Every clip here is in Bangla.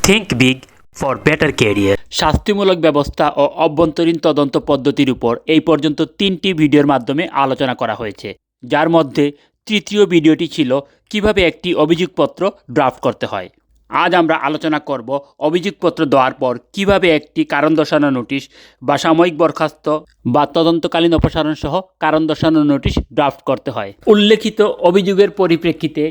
Think big for better career. শাস্তিমূলক ব্যবস্থা ও অভ্যন্তরীণ তদন্ত পদ্ধতির উপর এই পর্যন্ত 3টি ভিডিওর মাধ্যমে আলোচনা করা হয়েছে, যার মধ্যে তৃতীয় ভিডিওটি ছিল কিভাবে একটি অভিযোগপত্র ড্রাফট করতে হয়। আজ আমরা আলোচনা করব অভিযোগপত্র দেওয়ার পর কিভাবে একটি কারণ দর্শানো নোটিশ বা সাময়িক বরখাস্ত বা তদন্তকালীন অপসারণ সহ কারণ দর্শানো নোটিশ ড্রাফট করতে হয়। উল্লেখিত অভিযোগের পরিপ্রেক্ষিতে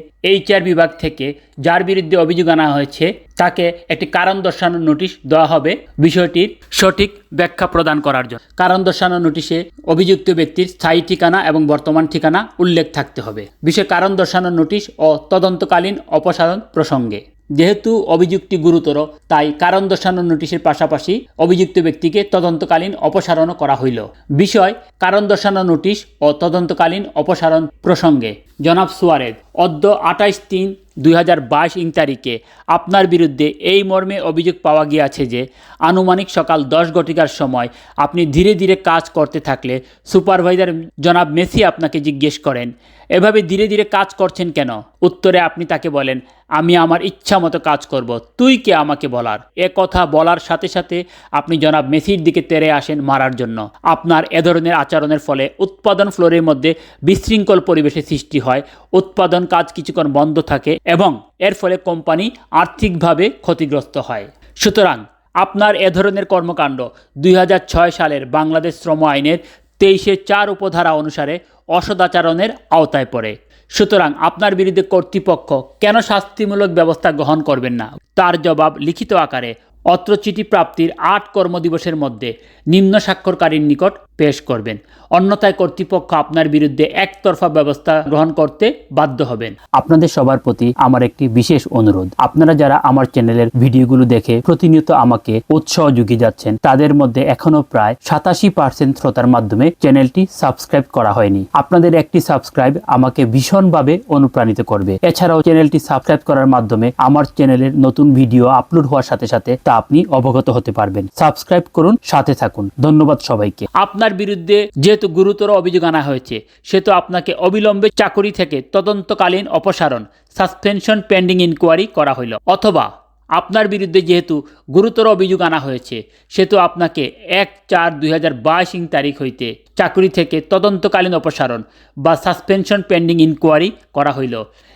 HR বিভাগ থেকে যার বিরুদ্ধে অভিযোগ আনা হয়েছে তাকে একটি কারণ দর্শানো নোটিশ দেওয়া হবে বিষয়টির সঠিক ব্যাখ্যা প্রদান করার জন্য। কারণ দর্শানো নোটিশে অভিযুক্ত ব্যক্তির স্থায়ী ঠিকানা এবং বর্তমান ঠিকানা উল্লেখ থাকতে হবে বিষয় কারণ দর্শানো নোটিশ ও তদন্তকালীন অপসারণ প্রসঙ্গে। যেহেতু অভিযোগটি গুরুতর, তাই কারণ দর্শানো নোটিশের পাশাপাশি অভিযুক্ত ব্যক্তিকে তদন্তকালীন অপসারণও করা হইল। বিষয় কারণ দর্শানো নোটিশ ও তদন্তকালীন অপসারণ প্রসঙ্গে জনাব সুয়ারেজ অদ্য 28/3/2022 তারিখে আপনার বিরুদ্ধে এই মর্মে অভিযোগ পাওয়া গিয়াছে যে আনুমানিক সকাল 10 ঘটিকার সময় আপনি ধীরে ধীরে কাজ করতে থাকলে সুপারভাইজার জনাব মেসি আপনাকে জিজ্ঞেস করেন, এভাবে ধীরে ধীরে কাজ করছেন কেন? উত্তরে আপনি তাকে বলেন, আমি আমার ইচ্ছা মতো কাজ করব, তুই কে আমাকে বলার? এ কথা বলার সাথে সাথে আপনি জনাব মেসির দিকে তেড়ে আসেন মারার জন্য। আপনার এ ধরনের আচরণের ফলে উৎপাদন ফ্লোরের মধ্যে বিশৃঙ্খল পরিবেশের সৃষ্টি হয়, উৎপাদন কাজ কিছুক্ষণ বন্ধ থাকে এবং এর ফলে কোম্পানি আর্থিকভাবে ক্ষতিগ্রস্ত হয়। সুতরাং আপনার এ ধরনের কর্মকাণ্ড 2006 সালের বাংলাদেশ শ্রম আইনের 23-4 উপধারা অনুসারে অসদাচরণের আওতায় পড়ে। সুতরাং আপনার বিরুদ্ধে কর্তৃপক্ষ কেন শাস্তিমূলক ব্যবস্থা গ্রহণ করবেন না, তার জবাব লিখিত আকারে অত্র চিঠি প্রাপ্তির 8 কর্মদিবসের মধ্যে নিম্ন স্বাক্ষরকারীর নিকট পেশ করবেন। অন্যথায় কর্তৃপক্ষ আপনার বিরুদ্ধে একতরফা ব্যবস্থা গ্রহণ করতে বাধ্য হবেন। আপনাদের সবার প্রতি আমার একটি বিশেষ অনুরোধ, আপনারা যারা আমার চ্যানেলের ভিডিওগুলো দেখে প্রতিনিয়ত আমাকে উৎসাহ যুগিয়ে যাচ্ছেন, তাদের মধ্যে এখনো প্রায় 87% শ্রোতার মাধ্যমে চ্যানেলটি সাবস্ক্রাইব করা হয়নি। আপনাদের একটি সাবস্ক্রাইব আমাকে ভীষণভাবে অনুপ্রাণিত করবে। এছাড়াও চ্যানেলটি সাবস্ক্রাইব করার মাধ্যমে আমার চ্যানেলের নতুন ভিডিও আপলোড হওয়ার সাথে সাথে তা আপনি অবগত হতে পারবেন। সাবস্ক্রাইব করুন, সাথে থাকুন। ধন্যবাদ সবাইকে। আপনার বিরুদ্ধে যেহেতু গুরুতর অভিযোগ আনা হয়েছে, সেহেতু আপনাকে অবিলম্বে চাকরি থেকে তদন্তকালীন অপসারণ সাসপেনশন পেন্ডিং ইনকোয়ারি করা হইল, অথবা আপনার বিরুদ্ধে যেহেতু গুরুতর অভিযোগ আনা হয়েছে সেহেতু আপনাকে 1/4/2022 তারিখ হইতে চাকরি থেকে তদন্তকালীন অপসারণ বা সাসপেনশন পেন্ডিং ইনকোয়ারি করা হইল।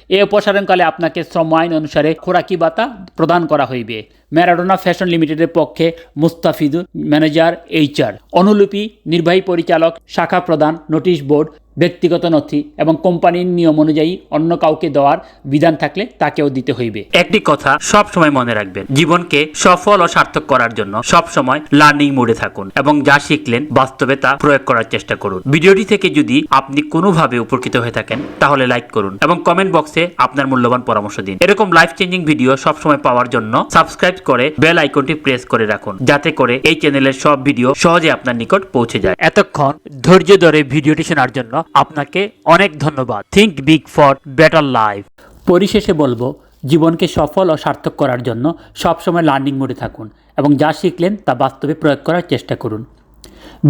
এই অপসারণকালে আপনাকে শ্রম আইন অনুসারে খোরাকি ভাতা প্রদান করা হইবে। ম্যারাডোনা ফ্যাশন লিমিটেডের পক্ষে মুস্তাফিজুর, ম্যানেজার HR। অনুলিপি নির্বাহী পরিচালক, শাখা প্রধান, নোটিশ বোর্ড, ব্যক্তিগত নথি এবং কোম্পানির নিয়ম অনুযায়ী অন্য কাউকে দেওয়ার বিধান থাকলে তাকেও দিতে হইবে। একটি কথা সব সময় মনে রাখবেন, জীবনকে সফল ও সার্থক করার জন্য সব সময় লার্নিং মোডে থাকুন এবং যা শিখলেন বাস্তবে তা প্রয়োগ করার চেষ্টা করুন। ভিডিওটি থেকে যদি আপনি কোনোভাবে উপকৃত হয়ে থাকেন তাহলে লাইক করুন এবং কমেন্ট বক্সে আপনার মূল্যবান পরামর্শ দিন। এরকম লাইফ চেঞ্জিং ভিডিও সব সময় পাওয়ার জন্য সাবস্ক্রাইব করে বেল আইকনটি প্রেস করে রাখুন, যাতে করে এই চ্যানেলের সব ভিডিও সহজে আপনার নিকট পৌঁছে যায়। এতক্ষণ ধৈর্য ধরে ভিডিওটি শোনার জন্য আপনাকে অনেক ধন্যবাদ। Think big for better life. পরিশেষে বলবো, জীবনকে সফল ও সার্থক করার জন্য সবসময় লার্নিং মোডে থাকুন এবং যা শিখলেন তা বাস্তবে প্রয়োগ করার চেষ্টা করুন।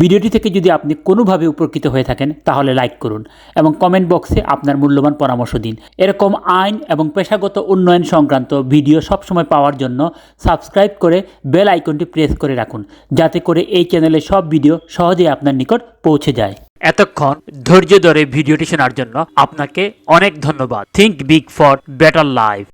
ভিডিওটি থেকে যদি আপনি কোনোভাবে উপকৃত হয়ে থাকেন তাহলে লাইক করুন এবং কমেন্ট বক্সে আপনার মূল্যবান পরামর্শ দিন। এরকম আইন এবং পেশাগত উন্নয়ন সংক্রান্ত ভিডিও সবসময় পাওয়ার জন্য সাবস্ক্রাইব করে বেল আইকনটি প্রেস করে রাখুন, যাতে করে এই চ্যানেলের সব ভিডিও সহজেই আপনার নিকট পৌঁছে যায়। এতক্ষণ ধৈর্য ধরে ভিডিওটি শোনার জন্য আপনাকে অনেক ধন্যবাদ। Think big for better life.